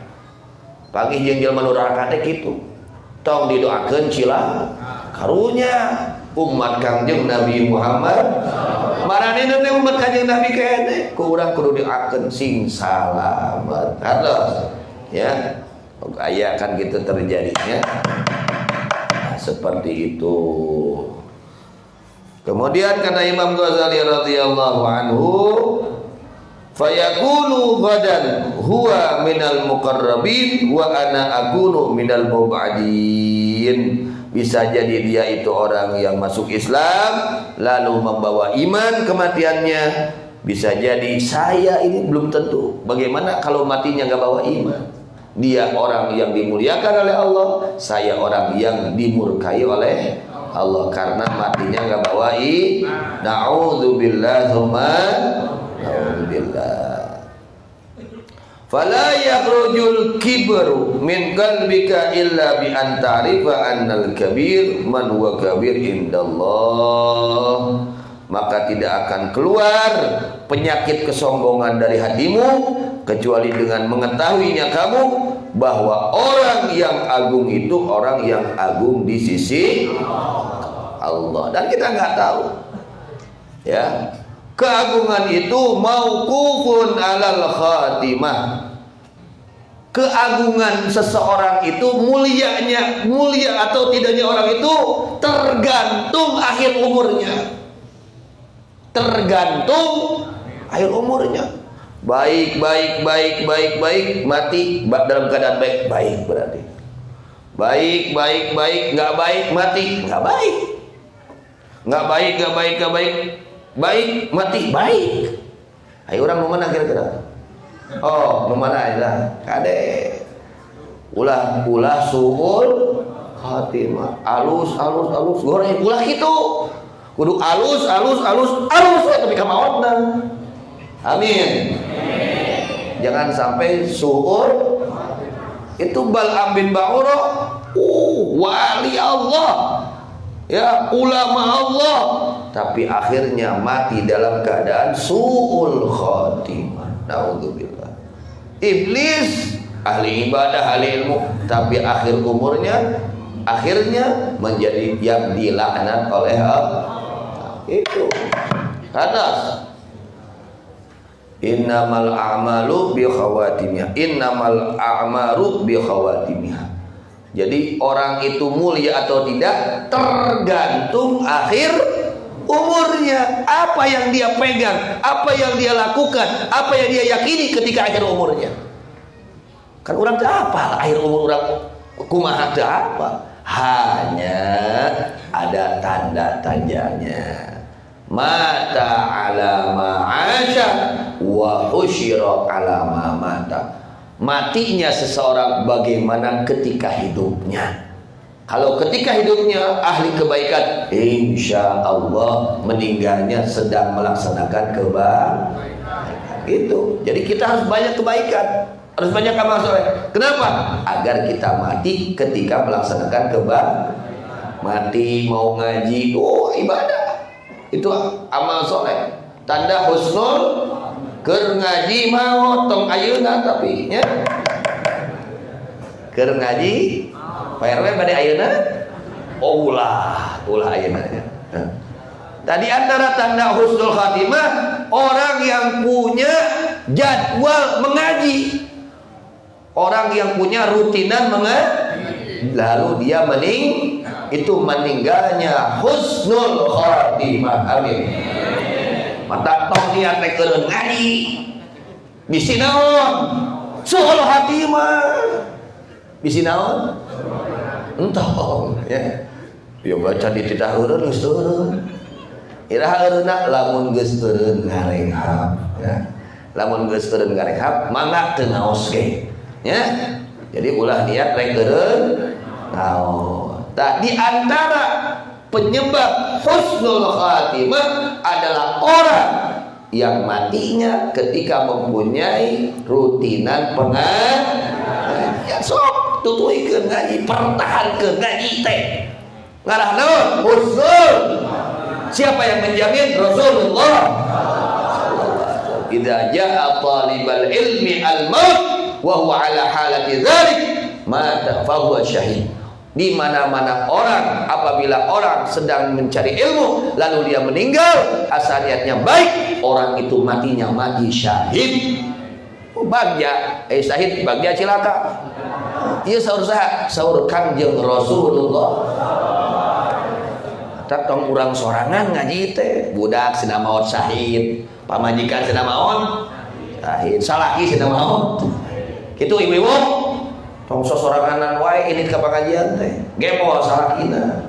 Panggih jeung jelema nu durhaka teh kitu. Tong didoakeun cilaka. Karunya umat Kangjeng Nabi Muhammad. Maranehna teh umat Kanjeng Nabi kene, ku urang kudu doakeun sing salamet. Hartos ya. Aya kan gitu terjadinya. Nah, seperti itu. Kemudian kata Imam Ghazali radhiyallahu anhu, fayakunu ghadan huwa minal muqarrabin wa ana akunu minal mub'adin. Bisa jadi dia itu orang yang masuk Islam lalu membawa iman kematiannya. Bisa jadi saya ini belum tentu. Bagaimana kalau matinya nggak bawa iman? Dia orang yang dimuliakan oleh Allah, saya orang yang dimurkai oleh Allah karena matinya nggak bawa iman. Na'udzubillah tsumma na'udzubillah. Fala yakhrujul kibru min qalbika illa bi an ta'rifa annal kabir man huwa kabir indallah. Maka tidak akan keluar penyakit kesombongan dari hatimu kecuali dengan mengetahuinya kamu bahwa orang yang agung itu orang yang agung di sisi Allah. Dan kita nggak tahu ya, keagungan itu mauqufun alal khatimah. Keagungan seseorang itu mulia atau tidaknya orang itu tergantung akhir umurnya. Tergantung akhir umurnya. Baik, mati dalam keadaan baik berarti. Baik, nggak baik, mati nggak baik. Nggak baik, mati baik. Ayo orang mau mana kira-kira? Oh, mau mana ya? Kade. Ulah suul khatimah. Alus, goreng ulah gitu. Kudu alus tapi kamaotna. Amin. Jangan sampai suul itu Bal'am bin Ba'ura, wali Allah. Ya, ulama Allah, tapi akhirnya mati dalam keadaan su'ul khatimah. Naudzubillah. Iblis ahli ibadah, ahli ilmu, tapi akhir umurnya akhirnya menjadi yang dilaknat oleh Allah. Itu atas innamal a'malu bi khawatimih. Innamal a'maru bi khawatimih. Jadi orang itu mulia atau tidak tergantung akhir umurnya. Apa yang dia pegang, apa yang dia lakukan, apa yang dia yakini ketika akhir umurnya. Kan orang tak apa akhir umur orang kumaha tak apa. Hanya ada tanda-tandanya. Mata ala ma'asya wa husyira ala ma mata. Matinya seseorang bagaimana ketika hidupnya. Kalau ketika hidupnya ahli kebaikan, insya Allah meninggalnya sedang melaksanakan kebaikan. Itu. Jadi kita harus banyak kebaikan, harus banyak amal soleh. Kenapa? Agar kita mati ketika melaksanakan kebaikan. Mati mau ngaji, ibadah. Itu amal soleh. Tanda husnul keur ngaji mau tong ayeuna tapi nya. Keur ngaji PRW bade ayeuna ulah ayeuna ya. Tadi antara tanda husnul khatimah orang yang punya jadwal mengaji. Orang yang punya rutinan mengaji lalu dia itu meninggalnya husnul khatimah. Amin. Mata tong niat teh keur ngaji. Bisi naon? Suul khatimah. Bisi naon? Entong ya. Ya baca di titah eureun geus turun. Iraha eureunna lamun geus turun ngarenghap ya. Lamun geus turun ngarenghap mangga teu naos ge. Ya. Jadi ulah niat rek eureun naon. Di antara penyebab husnul khatimah adalah orang yang matinya ketika mempunyai rutinan pengajian. Sok tutuikeun ngaji, pertahankeun ngaji teh. Ngarah naon? Husnul. Siapa yang menjamin? Rasulullah. Idza jaa talibal ilmi al-maut wa huwa ala halati dzalik mata fa huwa syahid. Di mana-mana orang, apabila orang sedang mencari ilmu lalu dia meninggal, asal niatnya baik, orang itu matinya mati syahid. Bagja syahid, bagja cilaka. Ieu saur saha? Saur Kangjeng Rasulullah. Tak tong urang sorangan ngaji teh, budak cenah maot syahid, pamajikan cenah maot syahid, salaki cenah maot. Kitu ibu-ibu tong sosoranganan wae ini ka pengajian teh, gemol salakina.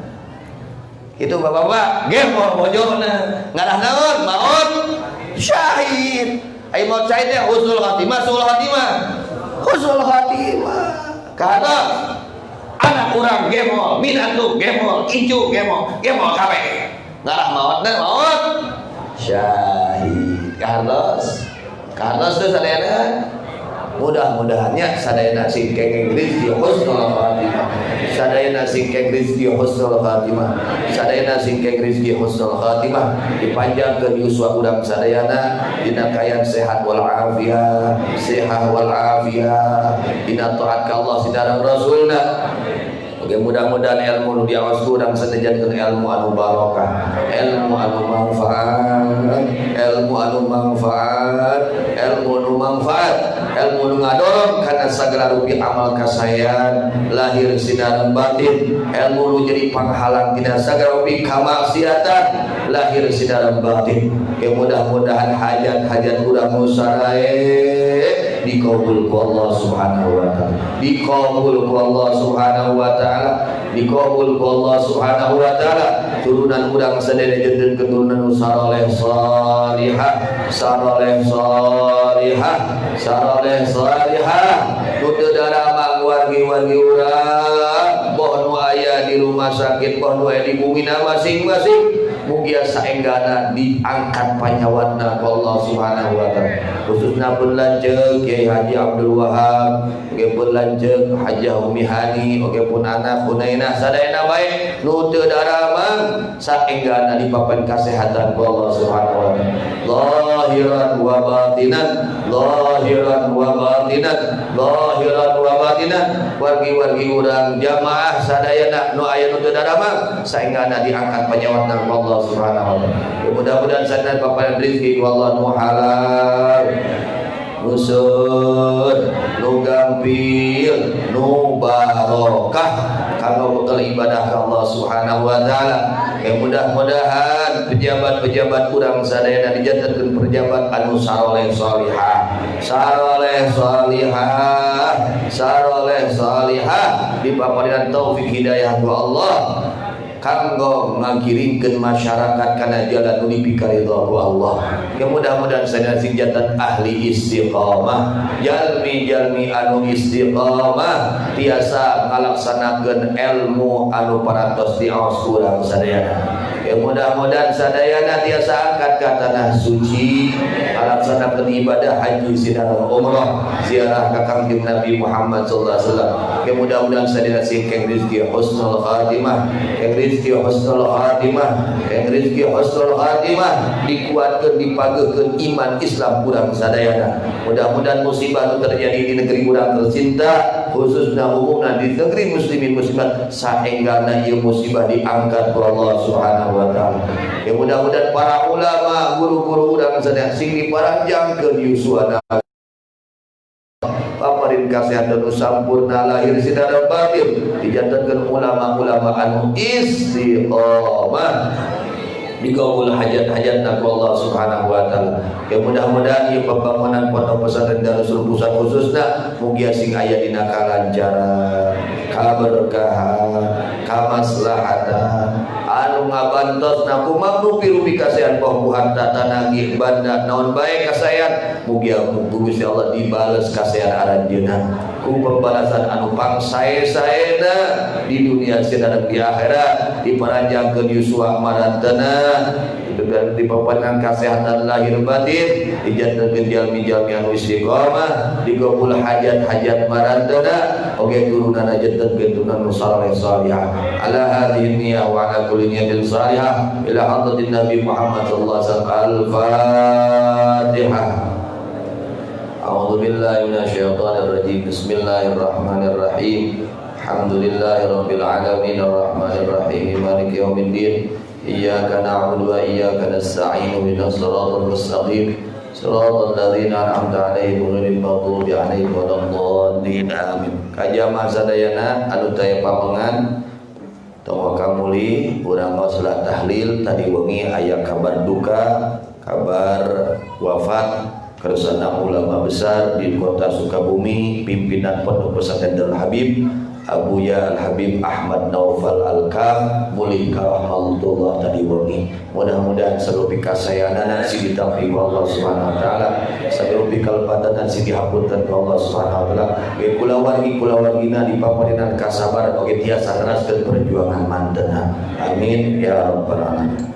Kitu bapak-bapak, gemol bojona, ngarah naon? Maot syahid. Ai maot syahid teh husnul khatimah, husnul khatimah. Husnul khatimah. Kada anak urang gemol, minatu gemol, incu gemol kabeh. Ngarah maotna maot syahid. Karlos teh sadayana mudah-mudahannya sadayana singkeng rezeki husnul khatimah. Sadayana singkeng rezeki husnul khatimah. Sadayana singkeng rezeki husnul khatimah. Dipanjangkeun yuswa urang sadayana dina kayan sehat wal afiat, sehat wal afiat. Dina taat ka Allah sidarang Rasulna. Oke, mudah-mudahan ilmu nu diawas urang sadejankeun ilmu anu barokah, ilmu anu manfaat, ilmu anu manfaat, ilmu nu manfaat, ilmu nu ngadorong kana sagala rupi amal kasayan lahir sidaran batin, ilmu nu jadi panghalang tina sagala rupi kamaksiatan lahir sidaran batin. Oke, mudah-mudahan hajat-hajat urang nu sarae dikabul ku Allah Subhanahu wa taala, dikabul ku Allah Subhanahu wa taala, dikabul ku Allah Subhanahu wa taala. Turunan urang sadaya jeung keturunan saleh salihah, saleh salihah, saleh salihah. Teu darama wargi-wargi urang, poh nu aya di rumah sakit, poh nu aya di bumina masing-masing, mugia saenggana diangkat panyawana ku Allah Subhanahu wa taala. Khususna pun lanceuk Kiai Haji Abdul Wahab, oge pun lanceuk Haji Umi Hani, oge pun anak Hunainah sadayana bae nu teu daramang saenggana dipapan kasehatan ku Allah Subhanahu wa taala. Lahiran wa batinan, lahiran wa batinan, lahiran wa batinan. Wargi-wargi urang jamaah sadayana nu aya nu teu daramang saenggana diangkat panyawana ku Allah Subhanahu wa taala. Mudah-mudahan sadaya paparan rezeki ku Allah nu halal, nusur, nu gampil, nu barokah kanggo bekal ibadah ka Allah Subhanahu wa taala. Mudah-mudahan pejabat-pejabat urang sadayana dijadikan pejabat anu saroleh salihah, saroleh salihah, saroleh salihah, dipaparinan taufik hidayah ku Allah kanggo ngagiringkeun masyarakat kana jalan nu dipikaridho ku Allah. Mudah-mudahan sadaya sinjatan ahli istiqamah, jalmi-jalmi anu istiqamah tiasa ngalaksanakeun ilmu anu parantos diaos urang sadayana. Mudah-mudahan sadayana tiasa angkat ka tanah suci, ngalaksanakeun ibadah haji sidaran umrah, ziarah ka Kangjeng Nabi Muhammad sallallahu alaihi wasallam. Mudah-mudahan sadayana singkeng rezeki husnul khatimah, rezeki husnul khatimah, rezeki husnul khatimah, dikuatkeun dipageukeun iman Islam urang sadayana. Mudah-mudahan musibah nu terjadi di negeri urang tercinta, khususna umumna di negeri muslimin muslimat, saenggana ieu musibah diangkat ku Allah Subhanahu wa taala. Mudah-mudahan para ulama, guru-guru urang sadaya sing diparanjangkeun yuswana paparin kasehatan nu sampurna lahir sidaran batin, dijantankeun ulama-ulama anu istiqomah, dikabul hajat-hajatna ku Allah Subhanahu wa taala. Mudah-mudahan ieu pembangunan pondok pesantren Darul Pusat khususna mugia sing aya dina kalancaran, kaberkahan, kamaslahatan, anu ngabantosna kumaha rupi-rupi kasayan poh harta tanagi banda naon bae kasayan mugi Gusti Allah dibales kasayan aranjeunna ku pembalasan anu pangsae-saena di dunia sedana di akhirat diparanjangkeun yuswa marantana dan dipapankan kesehatan lahir batin dijatuhkeun jalmi-jalmi anu istiqomah digabul hajat-hajat marantana oge turunana janten tunan saleh salihah ala hadhihi niyyah wa ala kulli niyatin salihah ila hadratin nabi Muhammad sallallahu alaihi wasallam al-fatihah. A'udzu billahi minasyaitonir rajim. Bismillahirrahmanirrahim. Alhamdulillahirabbil alamin arrahmanir rahim maliki yaumiddin. Iyyaka na'budu wa iyyaka nasta'in ihdinas siratal mustaqim siratal ladzina an'amta 'alaihim ghairil maghdubi 'alaihim waladdallin amin. Kajama sadayana anu taya pamangan tong kamuli urang salat tahlil tadi wengi aya kabar duka kabar wafat kersana ulama besar di kota Sukabumi pimpinan Pondok Pesantren Darul Habib Abuya Al-Habib Ahmad Naufal Al-Kaf mulika rahmatullah tadi wengi. Mudah-mudahan sarupi kasayanana si ditampi Allah Subhanahu wa taala, sarupi kalpatan si dihapunten Allah Subhanahu wa taala. Ge kulawargina dipaparenan kasabaran oge tiasa teraskeun perjuangan mantenna. Amin ya rabbal alamin.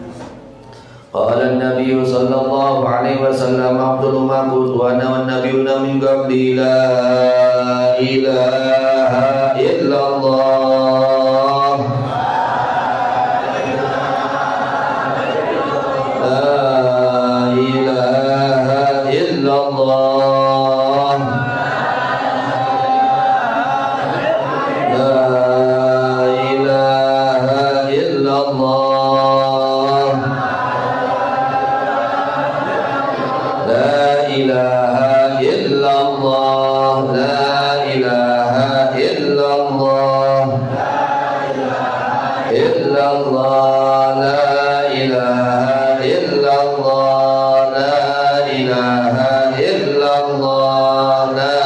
Qala an-nabiy sallallahu alaihi wasallam afdalu ma qultu ana wan nabiyuna min qabli la ilaha illallah la ilaha illallah la ilaha illallah ilaha illallah la ilaha illallah illallah la ilaha illallah la ilaha illallah la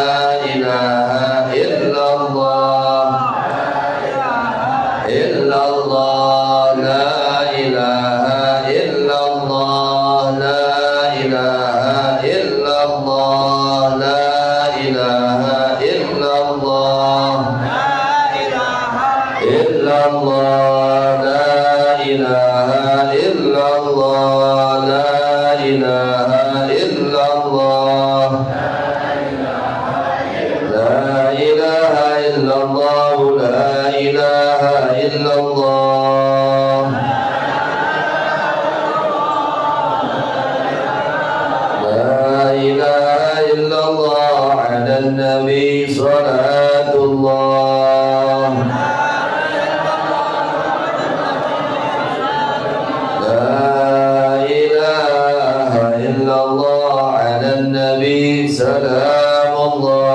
ilaha illallah illallah la ilaha illallah la ilaha illallah la ilaha illallah illallah la ilaha illallah la ilaha illallah la ilaha illallah la ilaha illallah la ilaha illallah ala nabi salatullah la ilaha illallah ala nabi salamullah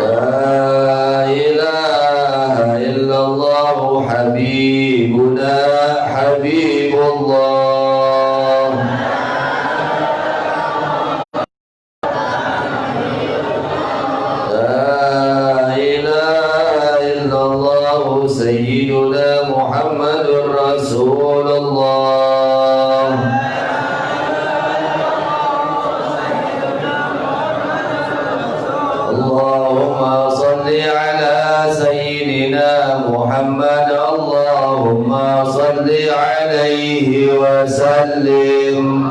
la ilaha illallah habibuna habibullah la ilaha illallah sayyiduna Muhammadur Rasulullah Allahumma salli ala sayyidina Muhammad Allahumma salli alaihi wa sallim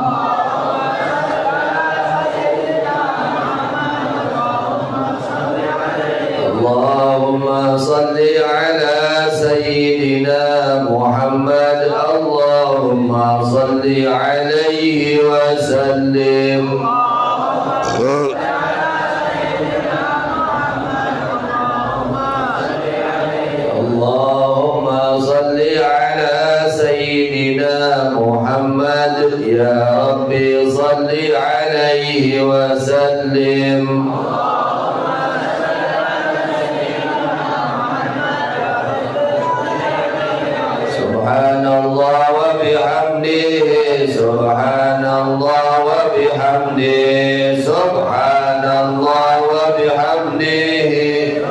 Allahumma salli ala sayyidina Muhammad Allahumma salli alaihi wa sallim Allahumma salli ala sayyidina Muhammad ya Rabbi salli alaihi wa sallim Subhanallah wa bihamdihi Subhanallah wa bihamdihi Subhanallah wa bihamdihi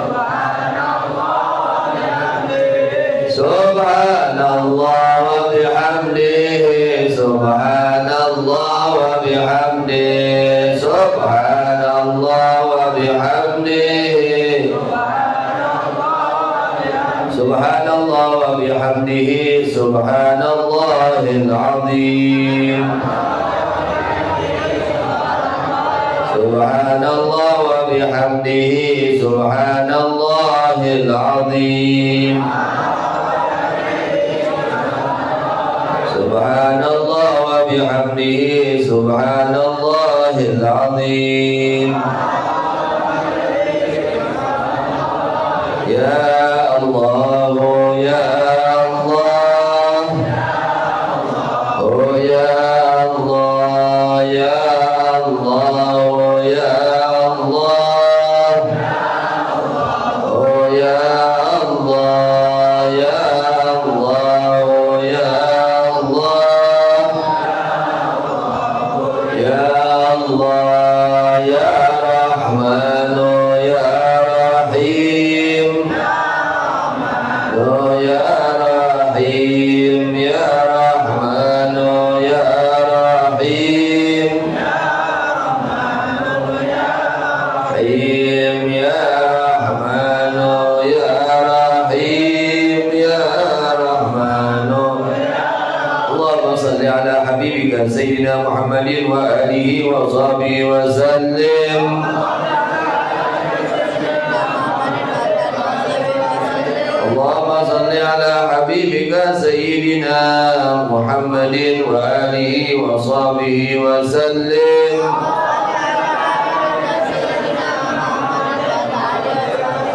Subhanallah wa bihamdihi, subhanallah wa bihamdihi, subhanallah wa bihamdihi, subhanallah wa bihamdihi, subhanallahil azim. Subhanallah wa bihamdihi, subhanallahil azim. Subhanallah wa bihamdihi, subhanallahil azim. Ya Allah, ya Allah, oh ya Allah, ya Allah, oh ya Allah, oh ya Allah, ya Allah, oh ya Allah, ya Allah, ya Rahman, ya Rahim, oh ya Rahim, ya Rahman, ya Rahim, Rahim, ya Rahman, ya Rahim, ya Rahman. Allahumma salli ala habibika Sayyidina Muhammadin wa alihi wa sahbihi wa sallim. Allahumma salli ala habibika Sayyidina Muhammadin wa alihi wa sahbihi wa sallim.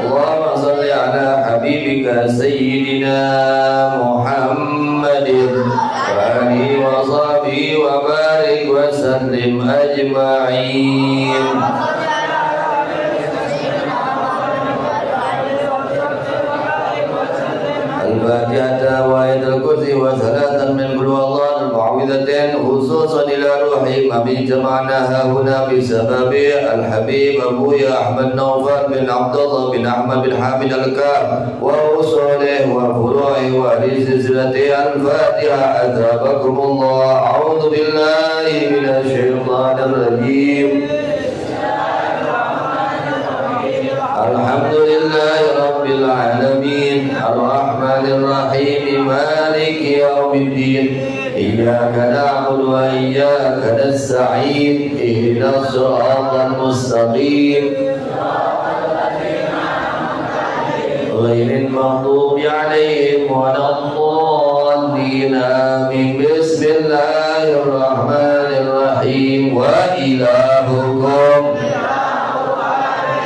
Allahumma salli ala habibika Sayyidina Muhammadin wa alihi wa sahbihi wa barik wa sallim ajma'in. الفاتحة وآية الكرسي وثلاثا من قل والله المعوذتين خصوصا إلى روحي من جمعناها هنا بسبب الحبيب أبويا أحمد نوفل بن عبد الله بن أحمد بن حامد الكاف وأصوله وفروعه ولسلسلة الفاتحة أثابكم الله. أعوذ بالله من الشيطان الرجيم. الحمد لله رب العالمين الرحمن الرحيم مالك يوم الدين إياك نعبد وإياك نستعين اهدنا الصراط المستقيم غير المغضوب عليهم ولا الضالين آمين. بسم الله الرحمن الرحيم وإلهكم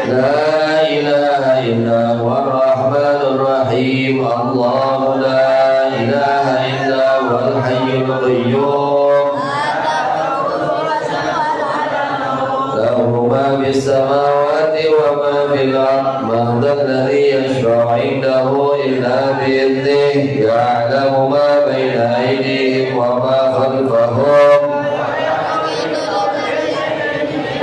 لا إله إلا هو الرحمن الرحيم. الله لا إله إلا هو الحي القيوم له ما في السماوات وما في الأرض. من ذا الذي يشفع عنده إلا بإذنه يعلم ما بين أيديهم وما خلفهم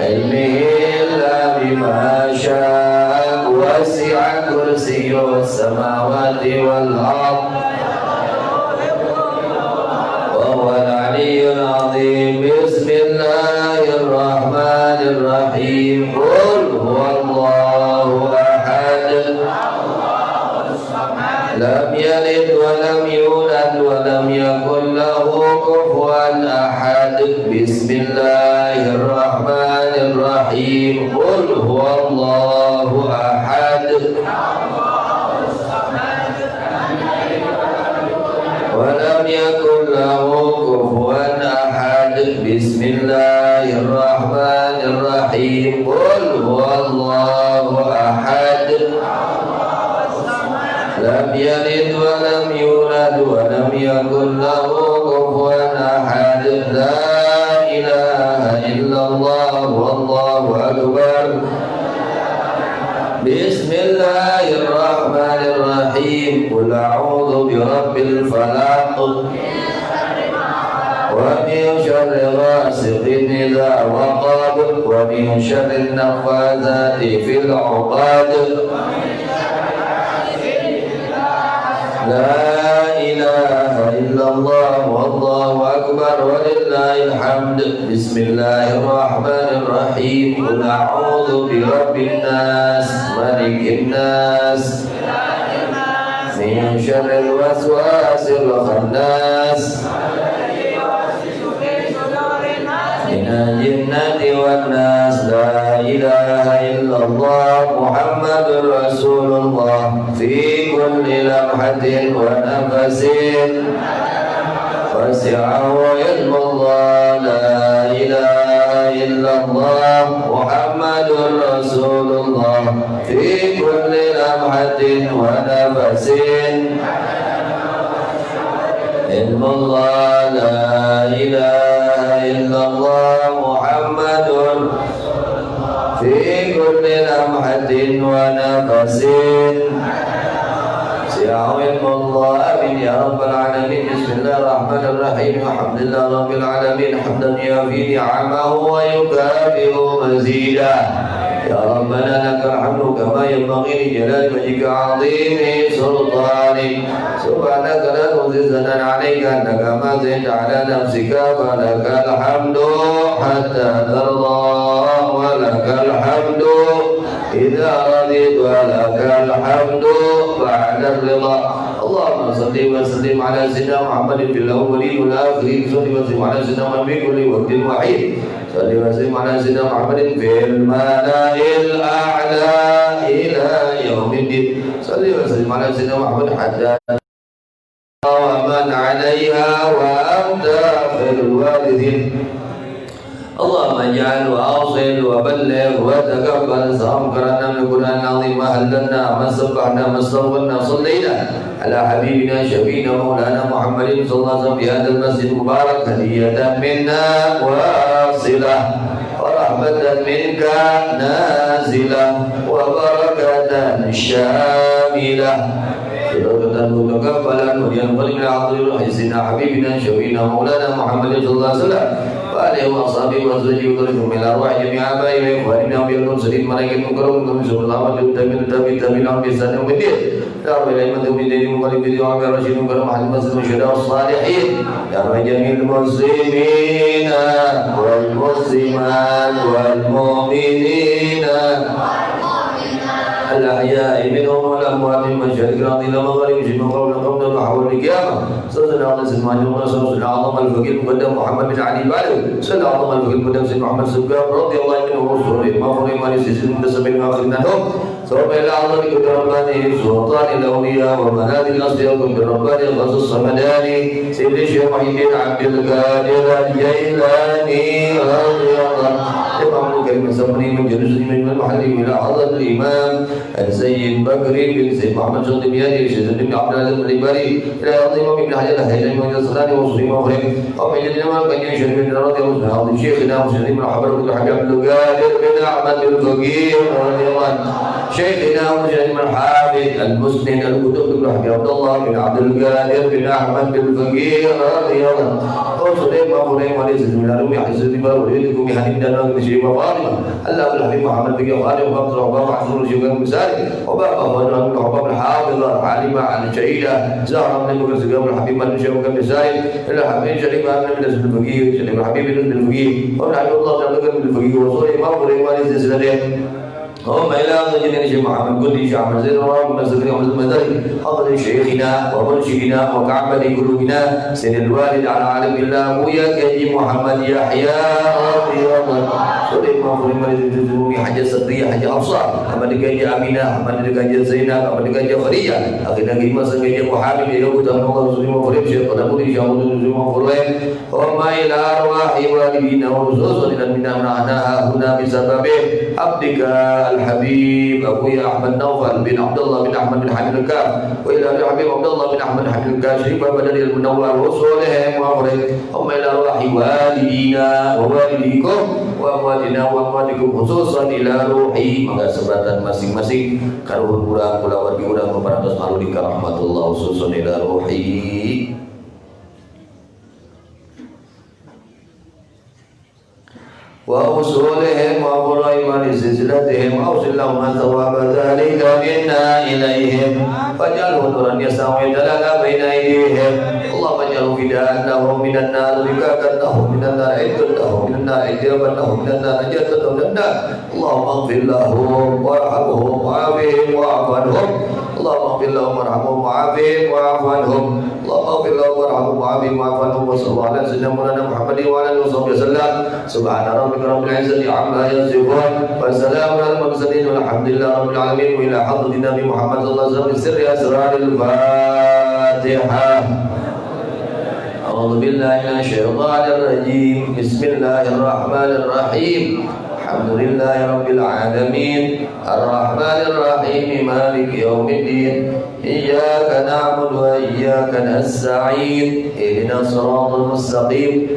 علمه إلا بما شاء وسع كرسيه السماوات والأرض وهو العلي العظيم. بسم الله الرحمن الرحيم. قل هو الله أحد لم يلد ولم يولد ولم يكن له كفوا أحد. بسم الله الرحمن الرحيم. قل هو الله أحد ولم يكن له كفوا أحد. بسم الله الرحمن الرحيم. قل هو الله أحد لم يلد ولم يولد ولم يكن له كفوا أحد. لا إله إلا الله والله أكبر. بسم الله الرحمن الرحيم. قل أعوذ برب الفلق ومن شر غاسق إذا وقب ومن شر النفاثات في العقد. لا akbar walillahil hamd. Bismillahirrahmanirrahim. Qul a'udzu birabbin nas, malikin nas, min syarril waswasil khannas, minal jinnati wan nas. La ilaha illallah Muhammadur Rasulullah fi kulli lamhatin wa nafasin. Wasi'ahu ilmullah. La ilaha illallah Muhammadur Rasulullah fi kulli lamhatin wa nafasin. Ilmullah. La ilaha illallah Muhammadur fi kulli lamhatin wa nafasin. سيعظم الله آمين يا رب العالمين. بسم الله الرحمن الرحيم. الحمد لله رب العالمين حمدا يوافي نعمه ويكافئ مزيدا. يا ربنا لك الحمد كما ينبغي لجلال وجهك عظيم سلطانك. سبحانك لا نحصي ثناء عليك انك ما زدت على نفسك. فلك الحمد حتى ترضى ولك الحمد إذا رضيت ولك الحمد بعد الرضا. اللهم صل وسلم على سيدنا محمد في الأولين والآخرين. صل وسلم على سيدنا محمد في كل وقت وحين. صل وسلم على سيدنا محمد في الملأ الأعلى إلى يوم الدين. صل وسلم على سيدنا محمد حتى ومن عليها وأنت خير الوارثين. اللهم اجعل واوصل وبلغ وتقبل سلام قرانا من القران العظيم. ما هللنا ما سبحنا ما استغفرنا صلينا على حبيبنا شفينا مولانا محمد صلى الله عليه وسلم في هذا المسجد المبارك هدية منا واصلة ورحمة منك نازلة وبركة شاملة. متقبلا ولينقل من عطر حسنا حبيبنا شفينا مولانا محمد صلى الله عليه وسلم وعليه وأصحابه وأزواجه وذريته من الأرواح جميع آبائنا وإخواننا والمرسلين ملائكة المكرمين من سبل الأمة والتابعين تابعين بإحسان يوم الدين. يا رب الأئمة والمجاهدين والمقلدين وعلى الراشدين والكرام أهل المسجد والشهداء والصالحين. يا رب جميع المسلمين والمسلمات والمؤمنين الأحياء منهم والأموات من مشارق الأرض إلى مغارب شبه قبل قوم وحول القيامة. صلى الله عليه وسلم صلى الله أعظم الفقير المقدم محمد بن علي بالغ. صلى أعظم الفقير المقدم سيدنا محمد سبقان رضي الله عنه ورسوله المغفور ما لسيد المنتسب من آخرنا لهم. ثم إلى أعظم كل رباني سلطان الأولياء وملاذ الأصدياء كل رباني الغص الصمداني سيد الشيخ محي الدين عبد القادر الجيلاني رضي الله عنه. كلمة سمري من جلوس من المحل إلى حضرة الإمام السيد بكري بن سيد محمد شرط بيادي الشيخ بن عبد العزيز البري إلى عظيم بن حجر الهيلاني من الصلاة وصلي وخير. ومن جدنا ما كان يشهد من رضي الله عنه عظيم شيخنا مسلم بن حبر بن حبيب عبد القادر بن أحمد الفقيه رضي الله عنه. شيخنا مسلم بن حافظ المسند الكتب بن حبيب عبد الله بن عبد القادر بن أحمد الفقيه رضي الله عنه. وصلي وخير وليس من الأمي حسن بن وليدكم حنين دانا بشيء وفاطمة الله الحبيب محمد بن خالد وبكر وبابا عزور شيخنا مسالم وبابا فضل بن حباب الحافظ عالمة عن شهيدة زهرة من بكر سجام الحبيب من شيخنا مسالم إلى الحبيب شريف من نسل الفقيه شريف الحبيب نسل الفقيه ونحن الله تعالى من الفقيه وصلي وخير وليس سلسلة. هم إلى أن الشيخ محمد قدي شيخ أحمد زين الله من سكري ومن المدري حضر شيخنا ومرشدنا وكعبة قلوبنا سيد الوالد على عالم الله ويا كيجي محمد يحيى رضي الله سوري ما فري ما يزيدوني حاجة صدرية حاجة أبصار أما دكاجي أمينة أما دكاجي زينب أما دكاجي خديجة أخيرا كيما سكاجي محمد يوم تمام رسول الله فريم شيخ قدام دي شامل رسول الله فريم. هم إلى أرواح والدينا ورسول الله منا منعناها هنا بسبب عبدك الحبيب أبويا أحمد نوفل بن عبد الله بن أحمد بن حميد الكاف وإلى الحبيب عبد الله بن أحمد بن حميد الكاف شريف بدل المنور وصولهم وأمرهم. هم إلى أرواح والدينا ووالديكم وأمواتنا وأمواتكم خصوصا إلى روحي. Maka sebatan masing-masing karuhun kurang kulawar diurang memperantos marulika rahmatullah khususun ila ruhi. وأصولهم وفرائم لسلسلتهم أوصل لهم ثواب ذلك منا إليهم فاجعله نورا يسعى دلالا بين أيديهم. اللهم اجعل تجعل فداءنه من النار وكاكنه من النار عدته من النار إجابته من النار نجاته من النار اللهم اغفر لهم وارحمهم وعافهم واعف عنهم اللهم اغفر لهم وارحمهم وعافهم واعف عنهم اللهم اغفر لهم وارحمهم وعافهم واعف عنهم وصلى الله على سيدنا مولانا محمد وعلى اله وصحبه وسلم سبحان ربك رب العزة عما يصفون وسلام على المرسلين والحمد لله رب العالمين وإلى حضرة النبي محمد صلى الله عليه وسلم سر أسرار الفاتحة. أعوذ بالله من الشيطان الرجيم بسم الله الرحمن الرحيم الحمد لله رب العالمين الرحمن الرحيم مالك يوم الدين إياك نعبد وإياك نستعين اهدنا الصراط المستقيم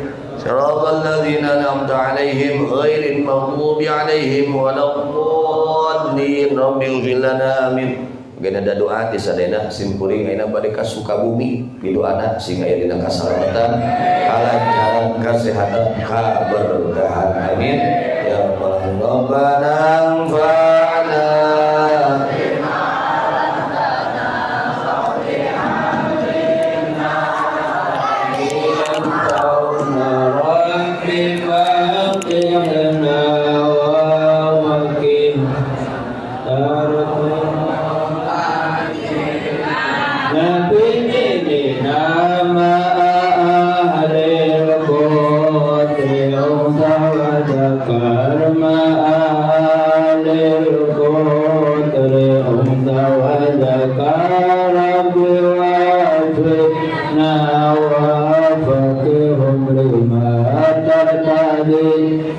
صراط الذين أنعمت عليهم غير المغضوب عليهم ولا الضالين رب اغفر لنا آمين. Mungkin ada doa di sadena simpuring ayeuna bade ka Sukabumi di doana sing aya dina kasalamatan kalancaran kesehatan kaberkahan amin ya rabbana anfa'na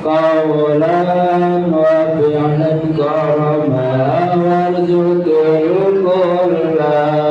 قولا وفعلا كرما